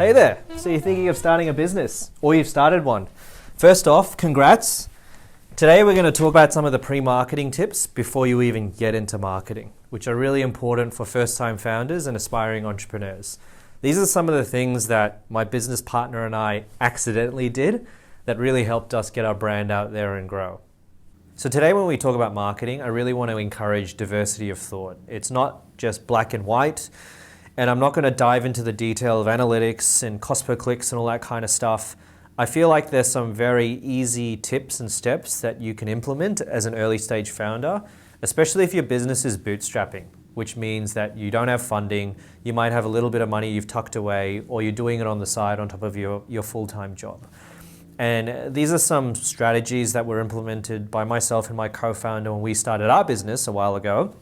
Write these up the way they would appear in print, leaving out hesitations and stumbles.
Hey there, so you're thinking of starting a business, or you've started one. First off, congrats. Today we're going to talk about some of the pre-marketing tips before you even get into marketing, which are really important for first-time founders and aspiring entrepreneurs. These are some of the things that my business partner and I accidentally did that really helped us get our brand out there and grow. So today when we talk about marketing, I really want to encourage diversity of thought. It's not just black and white. And I'm not going to dive into the detail of analytics and cost per clicks and all that kind of stuff. I feel like there's some very easy tips and steps that you can implement as an early stage founder, especially if your business is bootstrapping, which means that you don't have funding, you might have a little bit of money you've tucked away, or you're doing it on the side on top of your full-time job. And these are some strategies that were implemented by myself and my co-founder when we started our business a while ago.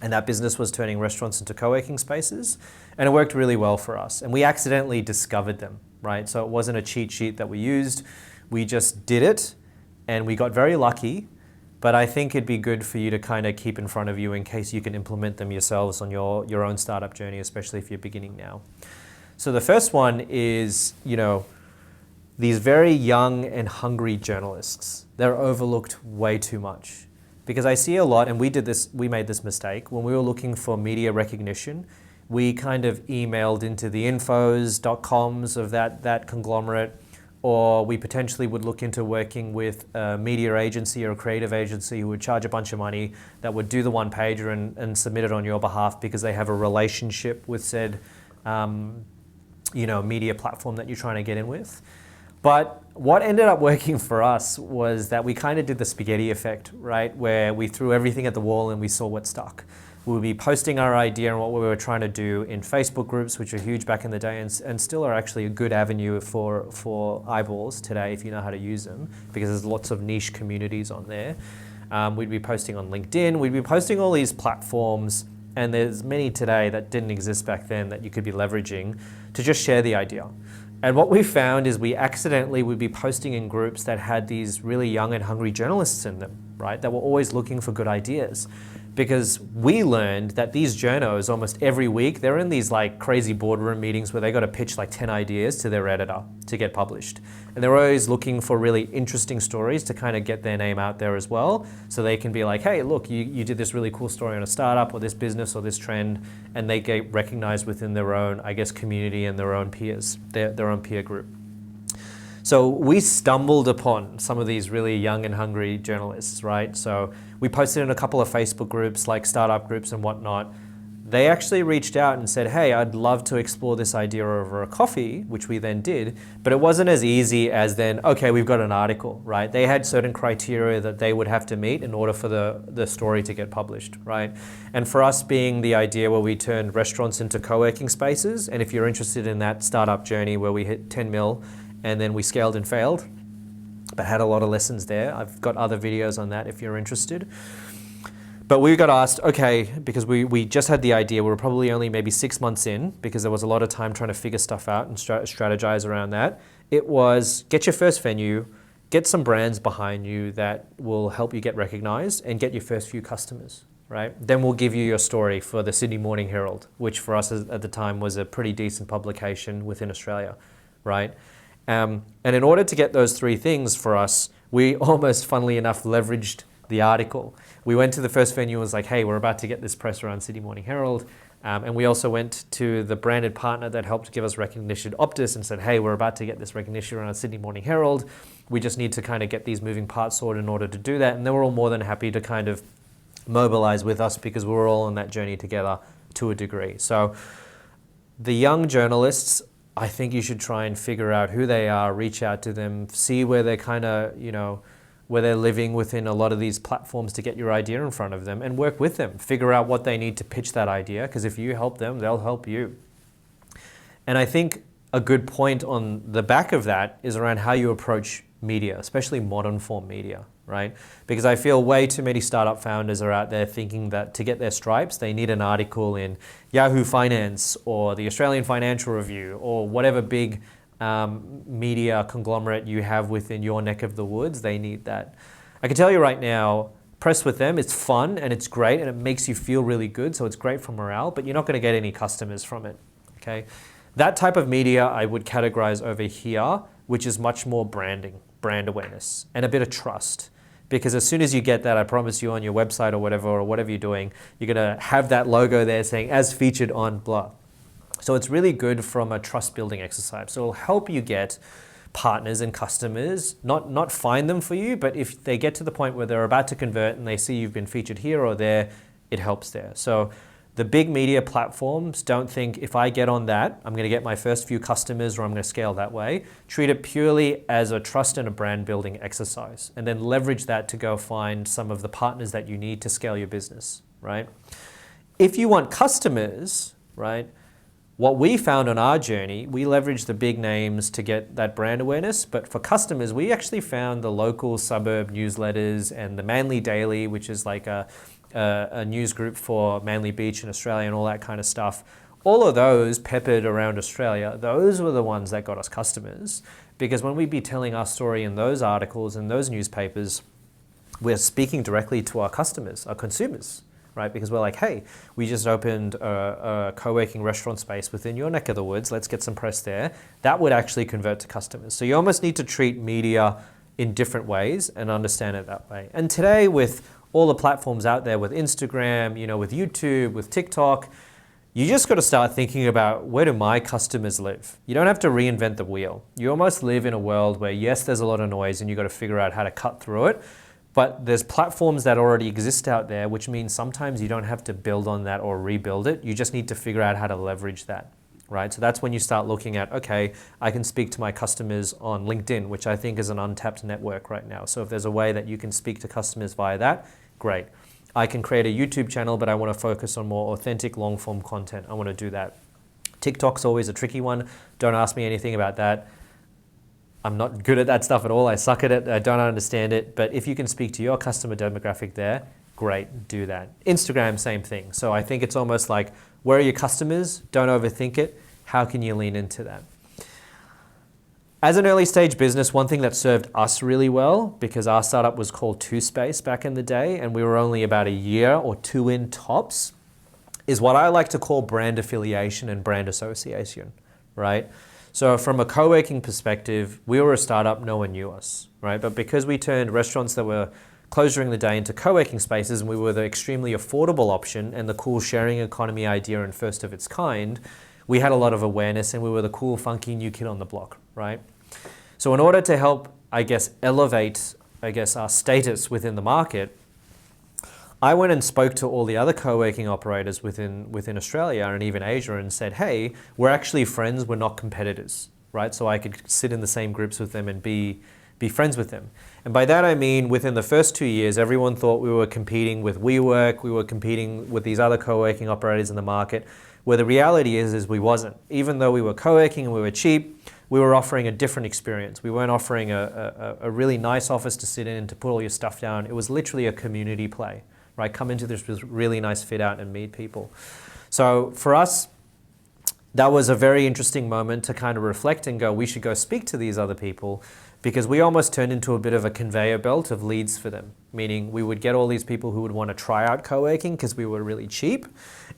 And that business was turning restaurants into co-working spaces. And it worked really well for us. And we accidentally discovered them, right? So it wasn't a cheat sheet that we used. We just did it and we got very lucky. But I think it'd be good for you to kind of keep in front of you in case you can implement them yourselves on your own startup journey, especially if you're beginning now. So the first one is, these very young and hungry journalists. They're overlooked way too much. Because I see a lot, and we made this mistake, when we were looking for media recognition, we kind of emailed into the infos.coms of that conglomerate, or we potentially would look into working with a media agency or a creative agency who would charge a bunch of money that would do the one pager and submit it on your behalf because they have a relationship with said media platform that you're trying to get in with. But what ended up working for us was that we kind of did the spaghetti effect, right? Where we threw everything at the wall and we saw what stuck. We would be posting our idea and what we were trying to do in Facebook groups, which were huge back in the day and still are actually a good avenue for eyeballs today if you know how to use them, because there's lots of niche communities on there. We'd be posting on LinkedIn. We'd be posting all these platforms, and there's many today that didn't exist back then that you could be leveraging to just share the idea. And what we found is we accidentally would be posting in groups that had these really young and hungry journalists in them, right? That were always looking for good ideas. Because we learned that these journos almost every week, they're in these like crazy boardroom meetings where they got to pitch like 10 ideas to their editor to get published. And they're always looking for really interesting stories to kind of get their name out there as well. So they can be like, hey, look, you did this really cool story on a startup or this business or this trend, and they get recognized within their own, community and their own peers, their own peer group. So we stumbled upon some of these really young and hungry journalists, right? So we posted in a couple of Facebook groups, like startup groups and whatnot. They actually reached out and said, hey, I'd love to explore this idea over a coffee, which we then did, but it wasn't as easy as then, okay, we've got an article, right? They had certain criteria that they would have to meet in order for the story to get published, right? And for us being the idea where we turned restaurants into co-working spaces, and if you're interested in that startup journey where we hit 10 mil, and then we scaled and failed, but had a lot of lessons there. I've got other videos on that if you're interested. But we got asked, okay, because we just had the idea, we were probably only maybe 6 months in, because there was a lot of time trying to figure stuff out and strategize around that. It was get your first venue, get some brands behind you that will help you get recognized, and get your first few customers, right? Then we'll give you your story for the Sydney Morning Herald, which for us at the time was a pretty decent publication within Australia, right? And in order to get those three things for us, we almost, funnily enough, leveraged the article. We went to the first venue and was like, hey, we're about to get this press around Sydney Morning Herald. And we also went to the branded partner that helped give us recognition, Optus, and said, hey, we're about to get this recognition around Sydney Morning Herald. We just need to kind of get these moving parts sorted in order to do that. And they were all more than happy to kind of mobilize with us because we were all on that journey together to a degree. So the young journalists, I think you should try and figure out who they are, reach out to them, see where they're kind of, where they're living within a lot of these platforms to get your idea in front of them and work with them. Figure out what they need to pitch that idea, because if you help them, they'll help you. And I think a good point on the back of that is around how you approach media, especially modern form media, right? Because I feel way too many startup founders are out there thinking that to get their stripes, they need an article in Yahoo Finance or the Australian Financial Review or whatever big media conglomerate you have within your neck of the woods. They need that. I can tell you right now, press with them, it's fun and it's great and it makes you feel really good, so it's great for morale, but you're not going to get any customers from it, okay? That type of media I would categorize over here, which is much more branding, brand awareness, and a bit of trust. Because as soon as you get that, I promise you on your website or whatever you're doing, you're gonna have that logo there saying as featured on blah. So it's really good from a trust building exercise. So it'll help you get partners and customers, not find them for you, but if they get to the point where they're about to convert and they see you've been featured here or there, it helps there. So the big media platforms, don't think if I get on that, I'm going to get my first few customers or I'm going to scale that way. Treat it purely as a trust and a brand building exercise, and then leverage that to go find some of the partners that you need to scale your business, right? If you want customers, right, what we found on our journey, we leveraged the big names to get that brand awareness, but for customers, we actually found the local suburb newsletters and the Manly Daily, which is like a news group for Manly Beach in Australia and all that kind of stuff. All of those peppered around Australia, those were the ones that got us customers, because when we'd be telling our story in those articles and those newspapers, we're speaking directly to our customers, our consumers, right? Because we're like, hey, we just opened a co-working restaurant space within your neck of the woods. Let's get some press there. That would actually convert to customers. So you almost need to treat media in different ways and understand it that way. And today with all the platforms out there, with Instagram, with YouTube, with TikTok, you just got to start thinking about, where do my customers live? You don't have to reinvent the wheel. You almost live in a world where, yes, there's a lot of noise and you got to figure out how to cut through it. But there's platforms that already exist out there, which means sometimes you don't have to build on that or rebuild it. You just need to figure out how to leverage that, right? So that's when you start looking at, okay, I can speak to my customers on LinkedIn, which I think is an untapped network right now. So if there's a way that you can speak to customers via that, great. I can create a YouTube channel, but I want to focus on more authentic long form content. I want to do that. TikTok's always a tricky one. Don't ask me anything about that. I'm not good at that stuff at all. I suck at it. I don't understand it. But if you can speak to your customer demographic there, great, do that. Instagram, same thing. So I think it's almost like, where are your customers? Don't overthink it. How can you lean into that? As an early stage business, one thing that served us really well, because our startup was called TwoSpace back in the day, and we were only about a year or two in tops, is what I like to call brand affiliation and brand association, right? So from a co-working perspective, we were a startup, no one knew us, right? But because we turned restaurants that were closed during the day into co-working spaces, and we were the extremely affordable option and the cool sharing economy idea and first of its kind, we had a lot of awareness and we were the cool, funky new kid on the block, right? So in order to help, elevate, our status within the market, I went and spoke to all the other co-working operators within Australia and even Asia and said, hey, we're actually friends, we're not competitors, right? So I could sit in the same groups with them and be friends with them. And by that I mean, within the first 2 years, everyone thought we were competing with WeWork, we were competing with these other co-working operators in the market, where the reality is we wasn't. Even though we were co-working and we were cheap, we were offering a different experience. We weren't offering a really nice office to sit in and to put all your stuff down. It was literally a community play. Right, come into this really nice fit out and meet people. So for us, that was a very interesting moment to kind of reflect and go, we should go speak to these other people, because we almost turned into a bit of a conveyor belt of leads for them. Meaning we would get all these people who would want to try out co-working because we were really cheap.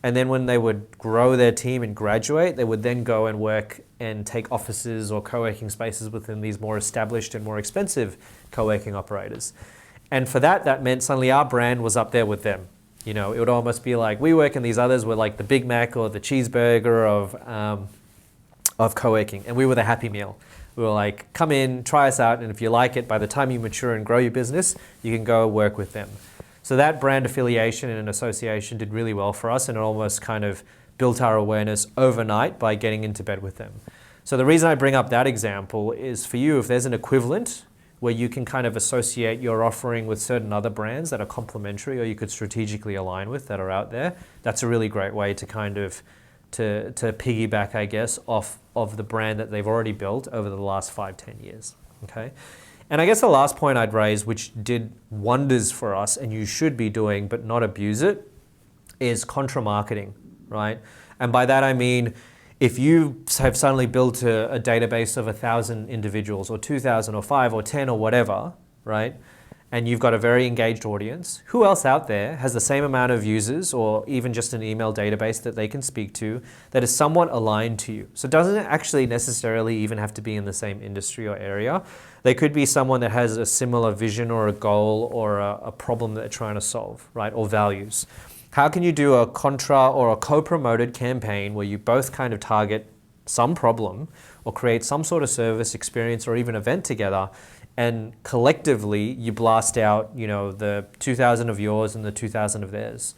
And then when they would grow their team and graduate, they would then go and work and take offices or co-working spaces within these more established and more expensive co-working operators. And for that meant suddenly our brand was up there with them. It would almost be like WeWork and these others were like the Big Mac or the cheeseburger of co-working, and we were the Happy Meal. We were like, come in, try us out, and if you like it, by the time you mature and grow your business, you can go work with them. So that brand affiliation and association did really well for us, and it almost kind of built our awareness overnight by getting into bed with them. So the reason I bring up that example is for you, if there's an equivalent where you can kind of associate your offering with certain other brands that are complementary or you could strategically align with that are out there, that's a really great way to kind of to piggyback, I guess, off of the brand that they've already built over the last 5-10 years, okay? And I guess the last point I'd raise, which did wonders for us and you should be doing but not abuse it, is contra marketing, right? And by that I mean, if you have suddenly built a database of 1,000 individuals or 2,000 or 5 or 10 or whatever, right? and you've got a very engaged audience, who else out there has the same amount of users or even just an email database that they can speak to that is somewhat aligned to you? So it doesn't actually necessarily even have to be in the same industry or area. They could be someone that has a similar vision or a goal or a problem that they're trying to solve, right? Or values. How can you do a contra or a co-promoted campaign where you both kind of target some problem or create some sort of service, experience, or even event together, and collectively you blast out, the 2,000 of yours and the 2,000 of theirs?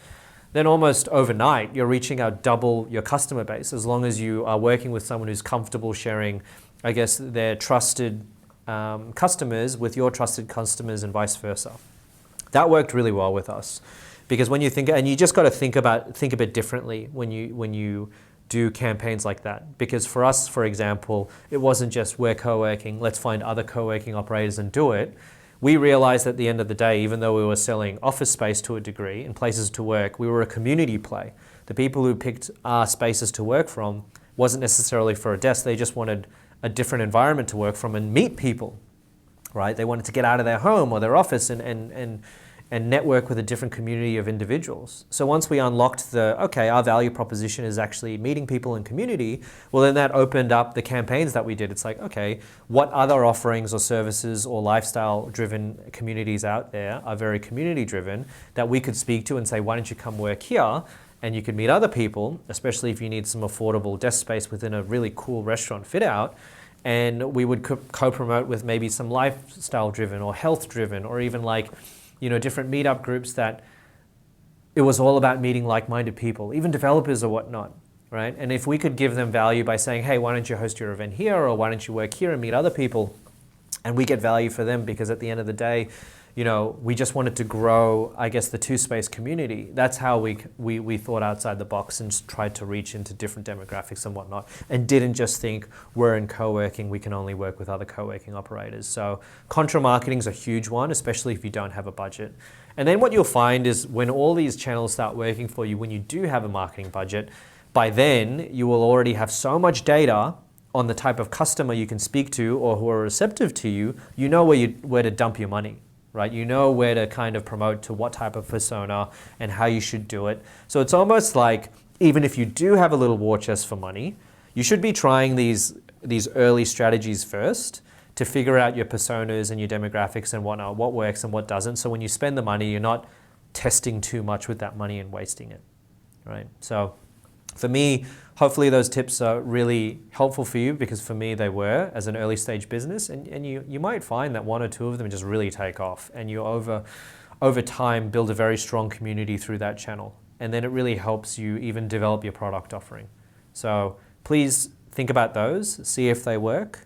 Then almost overnight, you're reaching out double your customer base, as long as you are working with someone who's comfortable sharing, I guess, their trusted customers with your trusted customers and vice versa. That worked really well with us, because when you think, and you just got to think a bit differently when you do campaigns like that. Because for us, for example, it wasn't just we're co-working, let's find other co-working operators and do it. We realized at the end of the day, even though we were selling office space to a degree and places to work, we were a community play. The people who picked our spaces to work from wasn't necessarily for a desk, they just wanted a different environment to work from and meet people, right? They wanted to get out of their home or their office and network with a different community of individuals. So once we unlocked our value proposition is actually meeting people in community, well, then that opened up the campaigns that we did. It's like, okay, what other offerings or services or lifestyle-driven communities out there are very community-driven that we could speak to and say, why don't you come work here? And you could meet other people, especially if you need some affordable desk space within a really cool restaurant fit out. And we would co-promote with maybe some lifestyle-driven or health-driven or even different meetup groups that it was all about meeting like-minded people, even developers or whatnot, right? And if we could give them value by saying, hey, why don't you host your event here, or why don't you work here and meet other people, and we get value for them, because at the end of the day, we just wanted to grow, I guess, the TwoSpace community. That's how we thought outside the box and tried to reach into different demographics and whatnot, and didn't just think we're in co-working, we can only work with other co-working operators. So contra marketing is a huge one, especially if you don't have a budget. And then what you'll find is when all these channels start working for you, when you do have a marketing budget, by then you will already have so much data on the type of customer you can speak to or who are receptive to you, you know where to dump your money. Right? You know where to kind of promote to what type of persona and how you should do it. So it's almost like, even if you do have a little war chest for money, you should be trying these early strategies first to figure out your personas and your demographics and whatnot, what works and what doesn't. So when you spend the money, you're not testing too much with that money and wasting it, right? So for me, hopefully those tips are really helpful for you, because for me they were as an early stage business, and you might find that one or two of them just really take off, and you over time build a very strong community through that channel, and then it really helps you even develop your product offering. So please think about those, see if they work,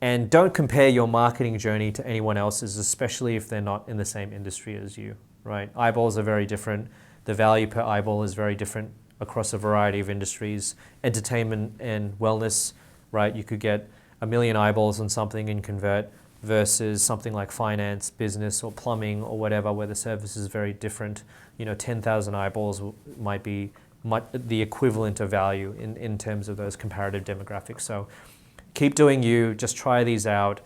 and don't compare your marketing journey to anyone else's, especially if they're not in the same industry as you, right? Eyeballs are very different. The value per eyeball is very different across a variety of industries. Entertainment and wellness, right? You could get 1 million eyeballs on something and convert, versus something like finance, business, or plumbing, or whatever, where the service is very different. 10,000 eyeballs might be the equivalent of value in terms of those comparative demographics. So keep doing you, just try these out,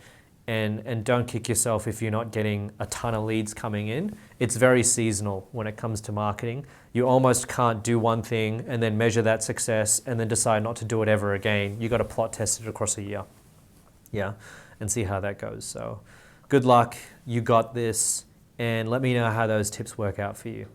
and don't kick yourself if you're not getting a ton of leads coming in. It's very seasonal when it comes to marketing. You almost can't do one thing and then measure that success and then decide not to do it ever again. You got to plot test it across a year, and see how that goes. So good luck, you got this, and let me know how those tips work out for you.